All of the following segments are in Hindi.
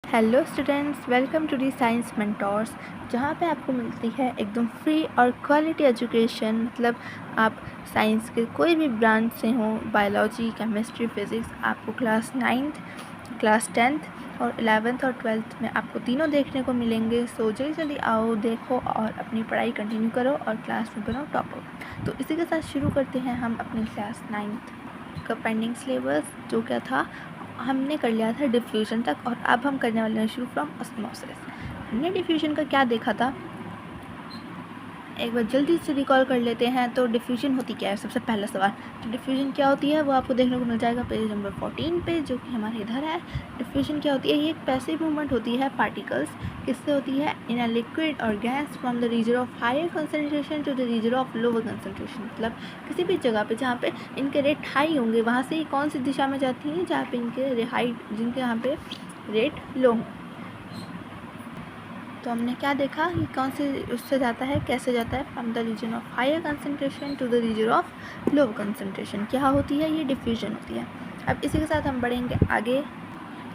Hello students, welcome to the science mentors, जहाँ पे आपको मिलती है एकदम फ्री और क्वालिटी एजुकेशन। मतलब आप साइंस के कोई भी ब्रांच से हो, बायोलॉजी, केमिस्ट्री, फिज़िक्स, आपको क्लास 9th, क्लास 10th और 11th और 12th में आपको तीनों देखने को मिलेंगे। सो जल्दी जल्दी आओ, देखो और अपनी पढ़ाई कंटिन्यू करो और क्लास में बनो टॉपर। तो इसी के साथ शुरू करते हैं हम अपनी क्लास 9th का पेंडिंग सिलेबस, जो क्या था, हमने कर लिया था डिफ्यूजन तक और अब हम करने वाले हैं शुरू फ्रॉम ऑस्मोसिस। हमने डिफ्यूजन का क्या देखा था, एक बार जल्दी से रिकॉल कर लेते हैं। तो डिफ्यूजन होती क्या है, सबसे पहला सवाल। तो डिफ्यूजन क्या होती है वो आपको देखने को मिल जाएगा पेज नंबर 14 पे, जो कि हमारे इधर है। डिफ्यूजन क्या होती है, ये एक पैसिव मूवमेंट होती है पार्टिकल्स, किससे होती है, इन अ लिक्विड और gas from the region of higher concentration to the region of lower concentration. मतलब किसी भी जगह पे जहाँ पे इनके रेट हाई होंगे वहाँ से कौन सी दिशा में जाती हैं, जहाँ पे इनके जिनके यहाँ पे रेट लो हों। तो हमने क्या देखा कि कौन से उससे जाता है, कैसे जाता है, from the region of higher concentration to the region of lower concentration. क्या होती है, ये डिफ्यूजन होती है। अब इसी के साथ हम बढ़ेंगे आगे।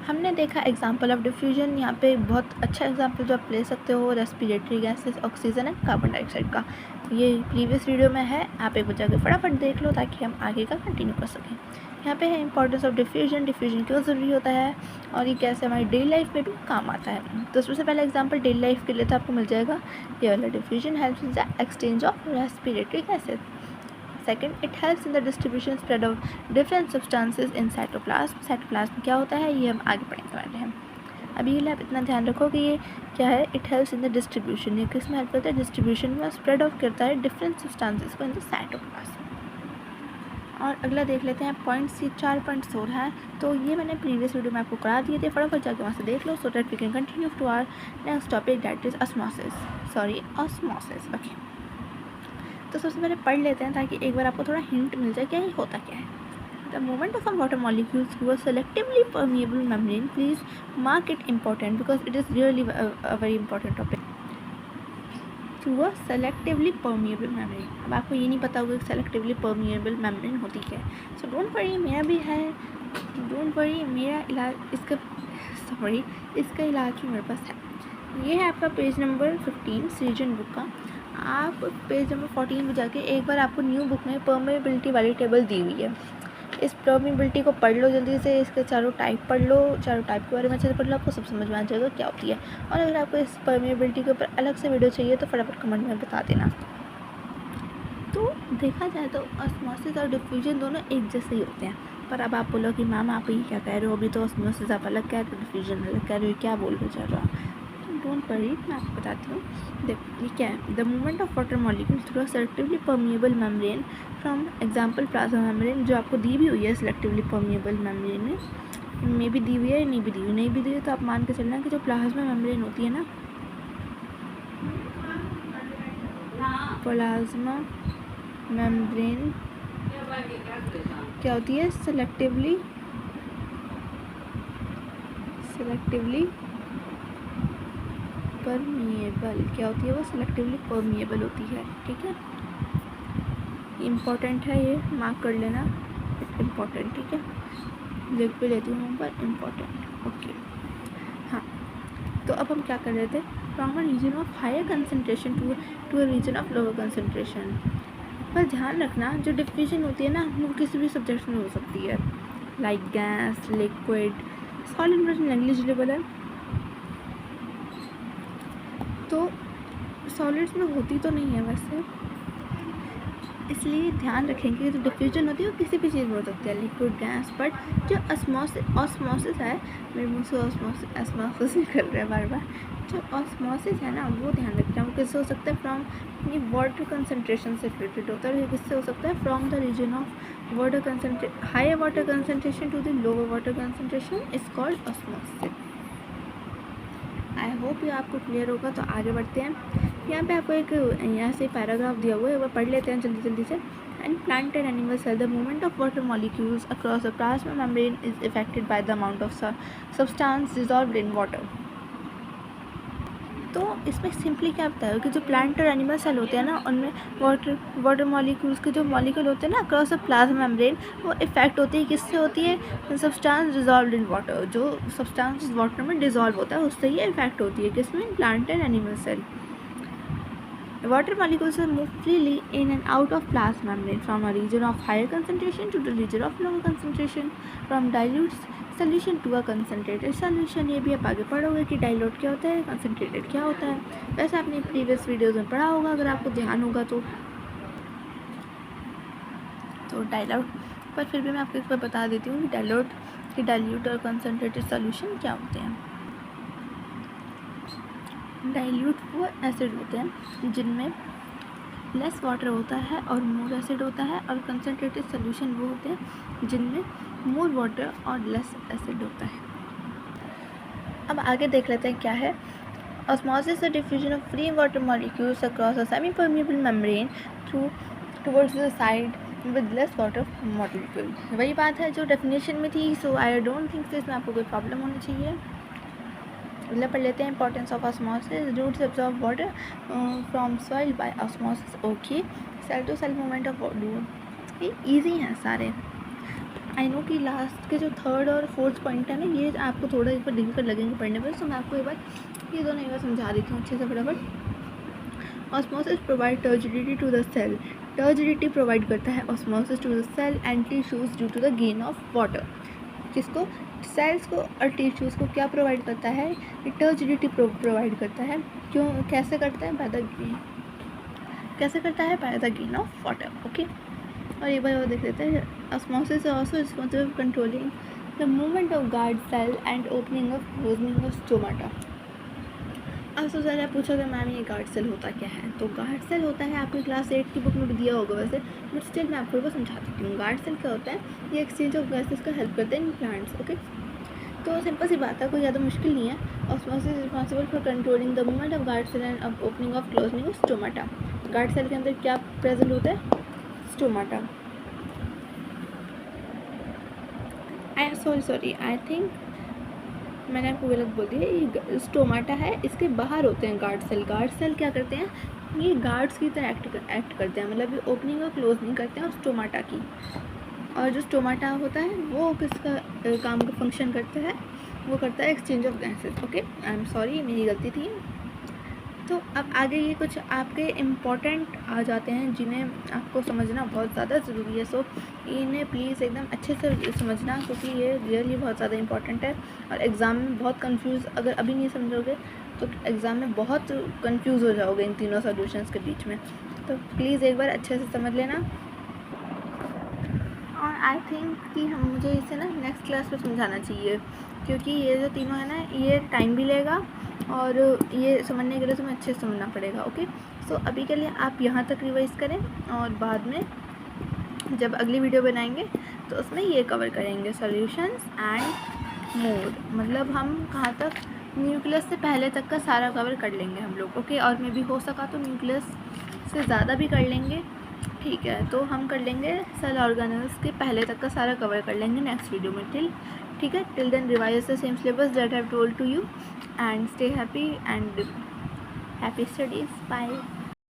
हमने देखा एग्जाम्पल ऑफ डिफ्यूजन, यहाँ पे बहुत अच्छा एग्जाम्पल जो आप ले सकते हो, respiratory gases, oxygen and carbon dioxide का। ये प्रीवियस वीडियो में है, आप एक बार जाकर फटाफट देख लो ताकि हम आगे का कंटिन्यू कर सकें। यहाँ पे है इंपॉर्टेंस ऑफ डिफ्यूजन, डिफ्यूजन क्यों ज़रूरी होता है और ये कैसे हमारी डेली लाइफ में भी काम आता है। तो सबसे पहला एग्जाम्पल डेली लाइफ के लिए तो आपको मिल जाएगा ये वाला, diffusion helps in the exchange of respiratory gases. Second, it helps in the distribution spread of different substances in cytoplasm. Cytoplasm क्या होता है ये हम आगे पढ़ेंगे वाले हैं। अभी के लिए आप इतना ध्यान रखो कि ये क्या है, it helps in the distribution, ये किस में हेल्प करता है, डिस्ट्रीब्यूशन में, स्प्रेड ऑफ करता है डिफरेंट सब्सटेंसेज को इन द साइटोप्लाज्म। और अगला देख लेते हैं पॉइंट सी 4.4 है। तो ये मैंने प्रीवियस वीडियो में आपको करा दिए थे, फटाफट जाके वहाँ से देख लो, so that we can continue to our next topic, that is osmosis. Okay, तो सबसे पहले पढ़ लेते हैं ताकि एक बार आपको थोड़ा हिंट मिल जाए क्या ये होता क्या है। The movement of a water molecule through a selectively permeable membrane, please mark it important because it is really a very important topic. Through a selectively permeable membrane, अब आपको ये नहीं पता होगा कि सेलेक्टिवली परमिएबल मेम्ब्रेन होती क्या है। सो डोंट वरी, मेरा भी है, डोंट वरी, मेरा इलाज इसका इलाज भी मेरे पास है। ये है आपका पेज नंबर 15 सीजन बुक का। आप पेज नंबर 14 में जाके एक बार आपको न्यू बुक में परमेबिलिटी वाली टेबल दी हुई है, इस परमेबिलिटी को पढ़ लो जल्दी से, इसके चारों टाइप पढ़ लो, चारों टाइप के बारे में अच्छे से पढ़ लो, आपको सब समझ में आ जाएगा क्या होती है। और अगर आपको इस परमेबिलिटी के ऊपर अलग से वीडियो चाहिए तो फटाफट कमेंट में बता देना। तो देखा जाए तो ऑस्मोसिस और डिफ्यूजन दोनों एक जैसे ही होते हैं, पर अब आप बोलो कि मैम आप ये क्या कह रहे हो, अभी तो ऑस्मोसिस आप अलग कह रहे हो, डिफ्यूजन अलग कह रहे हो, क्या बोल रहे जा रहा हो। डोंट वरी, मैं आपको बताती हूँ। देखो ये क्या है, the movement of water molecule through a selectively permeable membrane from example plasma membrane, जो आपको दी भी हुई है सेलेक्टिवली परमिएबल मेम्ब्रेन में भी दी हुई है, नहीं भी दी हुई, नहीं भी दी हुई तो आप मान के चलना कि जो प्लाज्मा मेम्ब्रेन होती है ना, प्लाज्मा मेम्ब्रेन क्या होती है, सेलेक्टिवली परमिएबल, क्या होती है वो, सेलेक्टिवली परमिएबल होती है। ठीक है, इम्पॉर्टेंट है, ये मार्क कर लेना, इम्पॉर्टेंट। ठीक है, लिख भी लेती हूँ पर इम्पॉर्टेंट। ओके, हाँ, तो अब हम क्या कर रहे थे, from a region of higher concentration to a region of lower concentration. पर ध्यान रखना जो डिफ्यूजन होती है ना, वो किसी भी सब्जेक्ट में हो सकती है, लाइक गैस, लिक्विड, सॉलिड में नेग्लिजिबल है। तो सॉलिड्स में होती तो नहीं है वैसे, इसलिए ध्यान रखेंगे जो डिफ्यूजन होती है वो किसी भी चीज़ में हो सकती है, लिक्विड, गैस। बट जो ऑस्मोसिस है, मेरे मुँह से ऑस्मोसिस निकल रहा है बार बार, जो ऑस्मोसिस है ना वो ध्यान रखना, वो किससे हो सकता है, फ्रॉम ये वाटर कंसनट्रेशन से रिलेटेड होता है। किससे हो सकता है, from the region of water concentration, higher water concentration to the lower water concentration is called osmosis. I hope ये आपको क्लियर होगा। तो आगे बढ़ते हैं। यहाँ पे आपको एक यहाँ से पैराग्राफ दिया हुआ है, वो पढ़ लेते हैं जल्दी जल्दी से। And plant and animals the movement of water molecules across the plasma membrane is affected by the amount of substance dissolved in water. तो इसमें सिंपली क्या बताया कि जो प्लांट और एनिमल सेल होते हैं ना, उनमें वाटर मॉलिक्यूल्स के जो मॉलिक्यूल होते हैं ना अक्रॉस अ प्लाज्मा मेम्ब्रेन, वो इफेक्ट होती है किससे होती है, सब्सटेंस डिजॉल्व इन वाटर, जो सब्सटेंस वाटर में डिजॉल्व होता है उससे ही इफेक्ट होती है, किसमें, plant and animal cell. Water molecules move freely in and out of plasma membrane from a region of higher concentration to the region of lower concentration, from dilute solution to a concentrated solution. ये भी आप आगे पढ़ोगे कि डाइल्यूट क्या होता है, कंसनट्रेटेड क्या होता है. वैसे आपने प्रीवियस वीडियोज़ में पढ़ा होगा अगर आपको ध्यान होगा तो डाइल्यूट, पर फिर भी मैं आपको एक बार बता देती हूँ कि डाइल्यूट और कंसनट्रेटेड सॉल्यूशन क्या होते हैं. डाइल्यूट वो एसिड होते हैं जिनमें लेस वाटर होता है और मोर एसिड होता है, और कंसनट्रेटेड सॉल्यूशन वो होते हैं जिनमें मोर वाटर और लेस एसिड होता है. अब आगे देख लेते हैं क्या है. ऑस्मोसिस और diffusion of free water molecules across a semi permeable membrane towards the side with less water molecule. वही बात है जो डेफिनेशन में थी. सो आई डोंट थिंक इसमें आपको कोई प्रॉब्लम होनी चाहिए. मतलब पढ़ लेते हैं importance of osmosis. Roots absorb water from soil by osmosis. Okay. Cell to cell movement of water, ये ईजी हैं सारे. आई नो कि लास्ट के जो थर्ड और फोर्थ पॉइंट है ना, ये आपको थोड़ा एक बार डिफिकल्ट लगेंगे पढ़ने में, तो मैं आपको एक बार ये दोनों एक बार समझा देती हूँ अच्छे से फटाफट. Osmosis provide turgidity to the cell. Turgidity provide करता है osmosis to the cell and tissues due to the gain of water. किसको, सेल्स को और टिश्यूज़ को क्या प्रोवाइड करता है, टर्जिडिटी प्रोवाइड करता है. क्यों, कैसे करता है, by the gain of water. Okay. और एक बार और देख लेते हैं. Osmosis also responsible for controlling the movement of guard cell and opening of closing of stomata. अब तो ज़रा पूछोगे मैम ये गार्ड सेल होता क्या है, तो गार्ड सेल होता है, आपने क्लास 8 की बुक में दिया होगा वैसे, बट स्टिल मैं आपको समझा देती हूँ. गार्ड सेल क्या होता है, ये एक्सचेंज ऑफ गैसेस का हेल्प करते हैं इन प्लांट्स. ओके. तो सिंपल सी बात है, कोई ज़्यादा मुश्किल नहीं है. Osmosis responsible for controlling the movement of guard cell and opening of closing of stomata. Guard cell के अंदर क्या प्रेजेंट होता है, स्टोमाटा. सॉरी आई थिंक मैंने आपको गलत बोल दिया. ये स्टोमाटा है, इसके बाहर होते हैं गार्ड सेल. गार्ड सेल क्या करते हैं, ये गार्ड्स की तरह एक्ट करते हैं, मतलब ये ओपनिंग और क्लोज नहीं करते हैं स्टोमाटा की. और जो स्टोमाटा होता है वो किसका काम का फंक्शन करता है, वो करता है exchange of gases. Okay. I am sorry, मेरी गलती थी. तो अब आगे ये कुछ आपके इम्पॉर्टेंट आ जाते हैं जिन्हें आपको समझना बहुत ज़्यादा ज़रूरी है. सो इन्हें प्लीज़ एकदम अच्छे से समझना, क्योंकि ये रियली बहुत ज़्यादा इम्पॉर्टेंट है. और एग्ज़ाम में बहुत कंफ्यूज, अगर अभी नहीं समझोगे तो एग्ज़ाम में बहुत कंफ्यूज हो जाओगे इन तीनों सॉल्यूशंस के बीच में. तो प्लीज़ एक बार अच्छे से समझ लेना. और आई थिंक कि मुझे इसे ना नेक्स्ट क्लास में समझाना चाहिए, क्योंकि ये जो तीनों है ना, ये टाइम भी लेगा और ये समझने के लिए तुम्हें अच्छे से समझना पड़ेगा. ओके. सो अभी के लिए आप यहाँ तक रिवाइज़ करें, और बाद में जब अगली वीडियो बनाएंगे तो उसमें ये कवर करेंगे सॉल्यूशंस एंड मोड. मतलब हम कहाँ तक, न्यूक्लियस से पहले तक का सारा कवर कर लेंगे हम लोग. ओके. और मे भी हो सका तो न्यूक्लियस से ज़्यादा भी कर लेंगे. ठीक है, तो हम कर लेंगे सेल ऑर्गेनेल्स के पहले तक का सारा कवर कर लेंगे नेक्स्ट वीडियो में. ठीक है. Till then revise the same syllabus that I have told to you, and stay happy and happy studies. Bye.